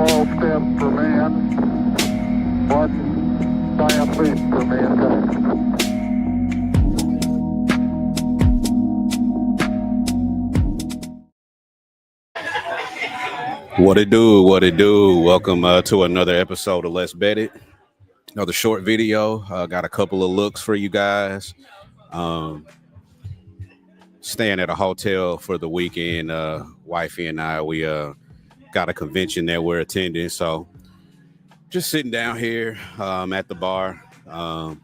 small step for man, one giant leap for mankind. What it do? What it do? Welcome to another episode of Let's Bet It. Another short video. Got a couple of looks for you guys. Staying at a hotel for the weekend. Wifey and I, we got a convention that we're attending. So just sitting down here at the bar,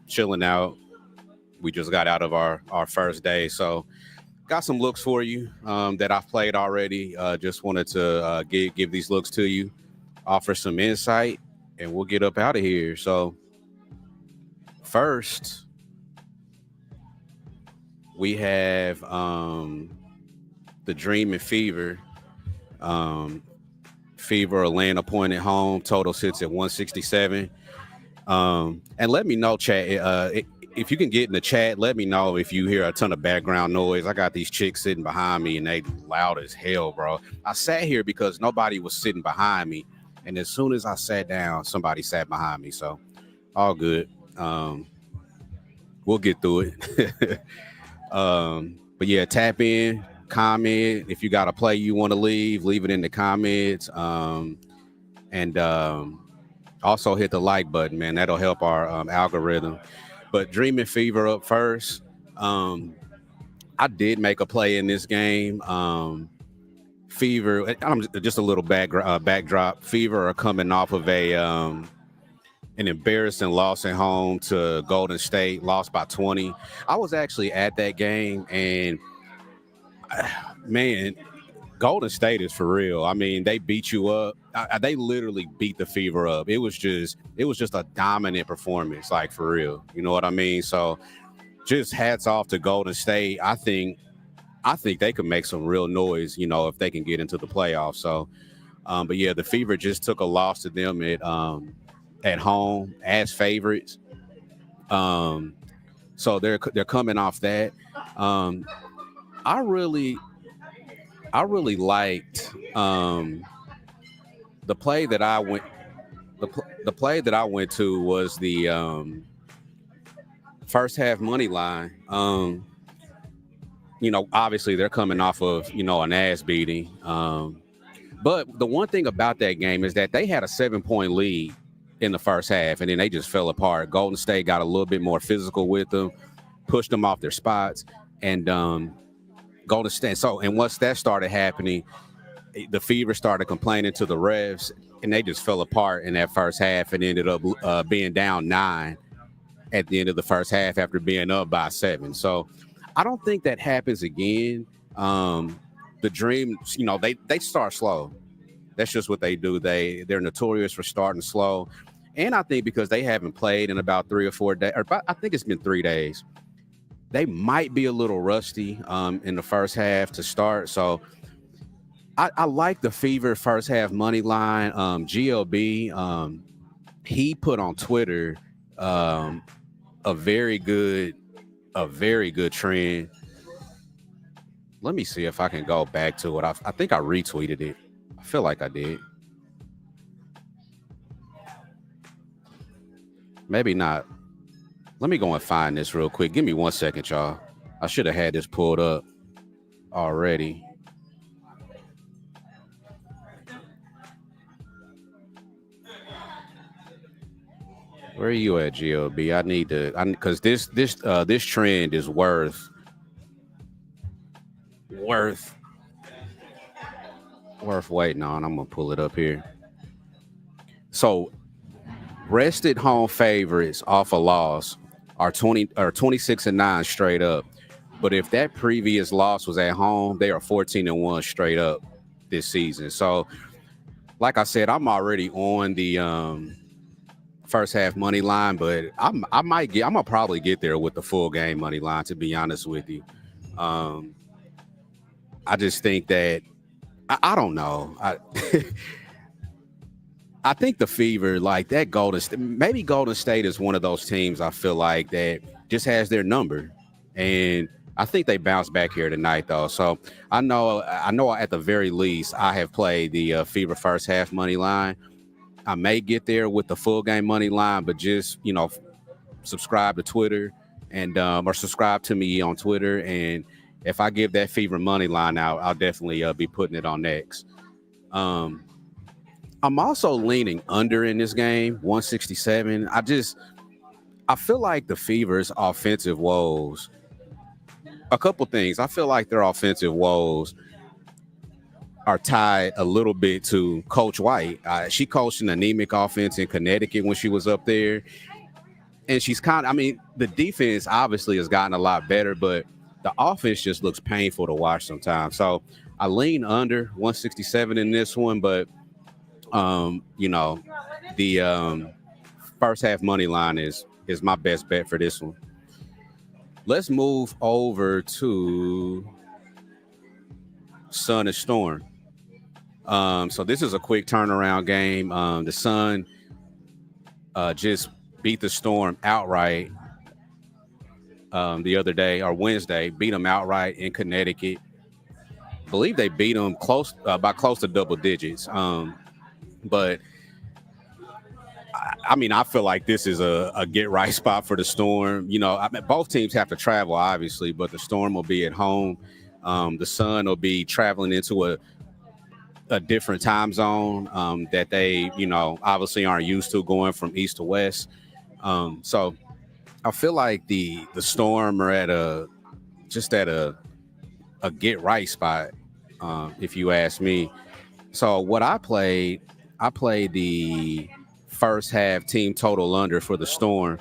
chilling out. We just got out of our first day. So got some looks for you that I've played already. Just wanted to give these looks to you, offer some insight, and we'll get up out of here. So first, we have the Dream and Fever. Fever Atlanta point at home. Total sits at 167. And let me know, chat. If you can get in the chat, let me know if you hear a ton of background noise. I got these chicks sitting behind me and they loud as hell, bro. I sat here because nobody was sitting behind me. And as soon as I sat down, somebody sat behind me. So all good. We'll get through it. But yeah, tap in, comment. If you got a play you want to leave it in the comments. And also hit the like button, man. That'll help our algorithm. But Dream and Fever up first. I did make a play in this game. Fever, just a little backdrop. Fever are coming off of an embarrassing loss at home to Golden State, lost by 20. I was actually at that game, and man, Golden State is for real. I mean, they beat you up. They literally beat the Fever up. It was just a dominant performance, like for real. You know what I mean? So just hats off to Golden State. I think they could make some real noise, you know, if they can get into the playoffs. So, but yeah, the Fever just took a loss to them at home as favorites. So they're coming off that. I really liked the play that I went. The play that I went to was the first half money line. You know, obviously they're coming off of, you know, an ass beating. But the one thing about that game is that they had a 7-point lead in the first half, and then they just fell apart. Golden State got a little bit more physical with them, pushed them off their spots, and Golden State. So, and once that started happening, the Fever started complaining to the refs, and they just fell apart in that first half and ended up being down 9 at the end of the first half after being up by 7. So I don't think that happens again. The Dream, you know, they start slow. That's just what they do. They're notorious for starting slow. And I think because they haven't played in about 3 or 4 days, or I think it's been 3 days, they might be a little rusty in the first half to start. So I like the Fever first half money line. GLB, he put on Twitter a very good trend. Let me see if I can go back to it. I think I retweeted it. I feel like I did. Maybe not. Let me go and find this real quick. Give me 1 second, y'all. I should have had this pulled up already. Where are you at, GLB? I need to, because this trend is worth waiting on. I'm gonna pull it up here. So, rested home favorites off a loss are 26-9 straight up. But if that previous loss was at home, they are 14-1 straight up this season. So, like I said, I'm already on the first half money line, but I'm gonna probably get there with the full game money line, to be honest with you. I just think that I don't know. I think the Fever, like that maybe Golden State is one of those teams I feel like that just has their number. And I think they bounce back here tonight, though. So I know at the very least, I have played the Fever first half money line. I may get there with the full game money line, but just subscribe to Twitter and or subscribe to me on Twitter. And if I give that Fever money line out, I'll definitely be putting it on next. I'm also leaning under in this game, 167. I feel like the Fever's offensive woes. A couple things. I feel like their offensive woes are tied a little bit to Coach White. She coached an anemic offense in Connecticut when she was up there. And she's the defense obviously has gotten a lot better, but the offense just looks painful to watch sometimes. So I lean under 167 in this one, but the first half money line is my best bet for this one. Let's move over to Sun and Storm. So this is a quick turnaround game. The Sun just beat the Storm outright the other day, or Wednesday, beat them outright in Connecticut. I believe they beat them by close to double digits. But I feel like this is a get right spot for the Storm. Both teams have to travel, obviously, but the Storm will be at home. The Sun will be traveling into a different time zone that they, obviously aren't used to, going from east to west. So I feel like the Storm are at a get right spot, if you ask me. So what I played the first half team total under for the Storm.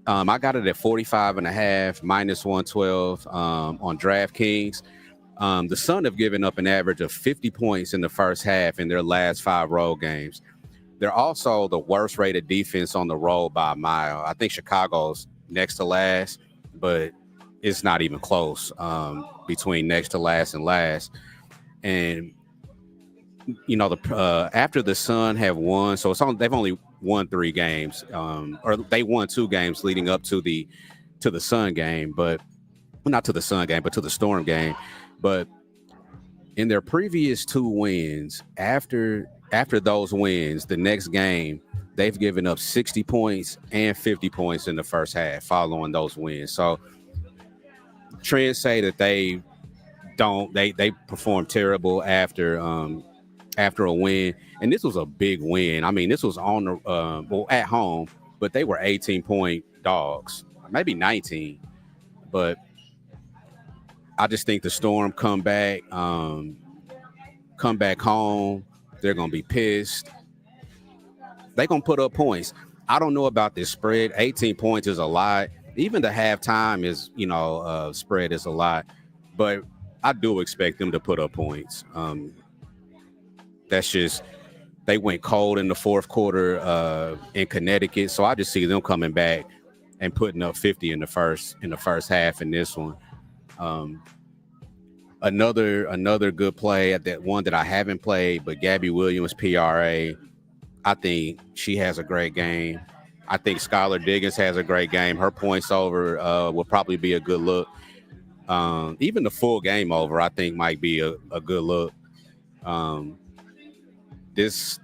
I got it at 45.5 minus 112 on DraftKings. The Sun have given up an average of 50 points in the first half in their last 5 road games. They're also the worst rated defense on the road by a mile. I think Chicago's next to last, but it's not even close between next to last and last. And after the Sun have won, so they've only won 3 games, or they won 2 games leading up to the Sun game, but not to the Sun game, but to the Storm game. But in their previous 2 wins, after those wins, the next game, they've given up 60 points and 50 points in the first half following those wins. So trends say that they perform terrible after a win. And this was a big win. This was on the at home, but they were 18-point dogs, maybe 19. But I just think the Storm come back home. They're going to be pissed. They're going to put up points. I don't know about this spread. 18 points is a lot. Even the halftime is, spread is a lot. But I do expect them to put up points. That's just, they went cold in the fourth quarter in Connecticut. So I just see them coming back and putting up 50 in the first half in this one. Another good play at that one that I haven't played, but Gabby Williams, PRA. I think she has a great game. I think Skylar Diggins has a great game. Her points over will probably be a good look. Even the full game over, I think, might be a good look. This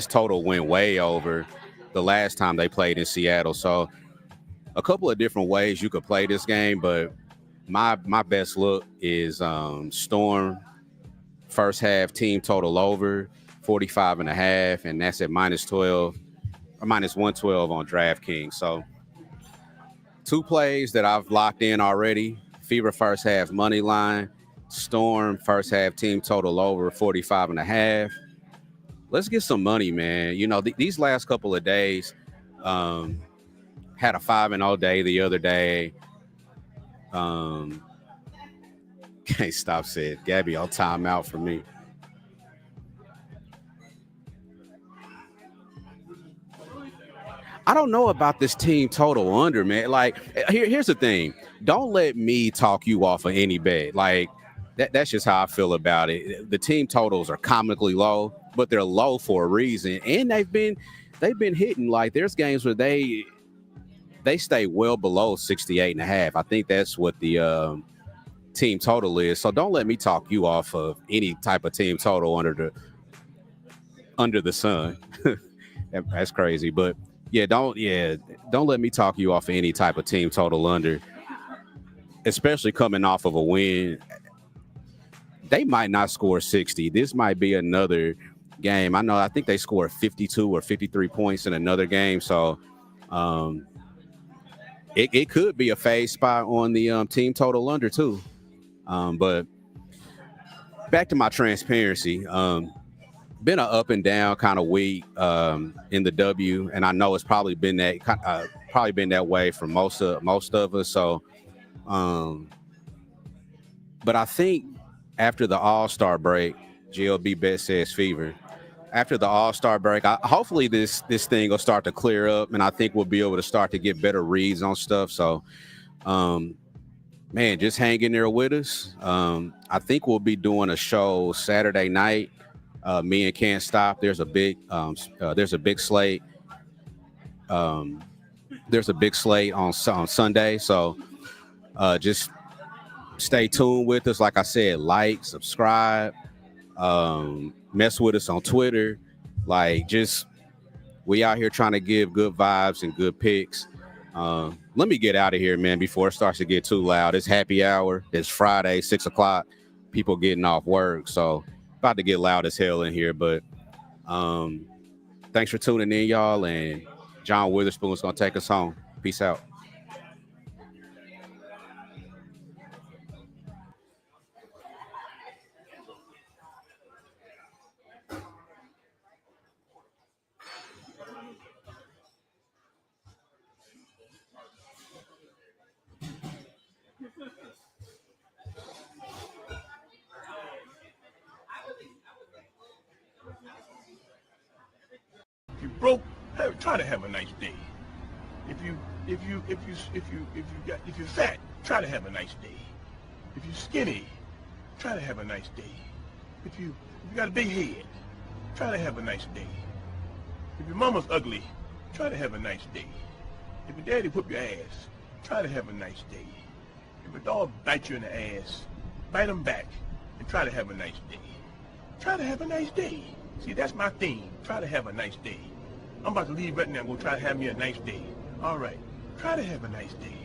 total went way over the last time they played in Seattle. So a couple of different ways you could play this game, but my best look is Storm first half team total over 45.5, and that's at minus 12 or minus 112 on DraftKings. So 2 plays that I've locked in already: Fever first half money line, Storm first half team total over 45.5. Let's get some money, man. These last couple of days, had a 5-0 day the other day. Can't stop saying Gabby on timeout for me. I don't know about this team total under, man. Like, here's the thing. Don't let me talk you off of any bet. Like, that's just how I feel about it. The team totals are comically low, but they're low for a reason. And they've been hitting. Like, there's games where they they stay well below 68.5. I think that's what the team total is. So don't let me talk you off of any type of team total under the sun. That's crazy, but don't let me talk you off of any type of team total under, especially coming off of a win. They might not score 60. This might be another game. I think they scored 52 or 53 points in another game. So it could be a fade spot on the team total under too. But back to my transparency, been an up and down kind of week in the W, and I know it's probably been that way for most of us. So, but I think after the All-Star break, GLB Bet says fever. After the All-Star break, hopefully this thing will start to clear up, and I think we'll be able to start to get better reads on stuff. So, man, just hang in there with us. I think we'll be doing a show Saturday night. Me and Can't Stop. There's a big slate. There's a big slate on Sunday. So just stay tuned with us. Like I said, like, subscribe, mess with us on Twitter. Like, just we out here trying to give good vibes and good picks. Let me get out of here, man, before it starts to get too loud. It's happy hour. It's Friday, 6 o'clock. People getting off work. So about to get loud as hell in here. But thanks for tuning in, y'all. And John Witherspoon is going to take us home. Peace out. Broke, try to have a nice day. If you're fat, try to have a nice day. If you're skinny, try to have a nice day. If you got a big head, try to have a nice day. If your mama's ugly, try to have a nice day. If your daddy whoop your ass, try to have a nice day. If a dog bites you in the ass, bite him back and try to have a nice day. Try to have a nice day. See, that's my theme. Try to have a nice day. I'm about to leave right now and go try to have me a nice day. All right. Try to have a nice day.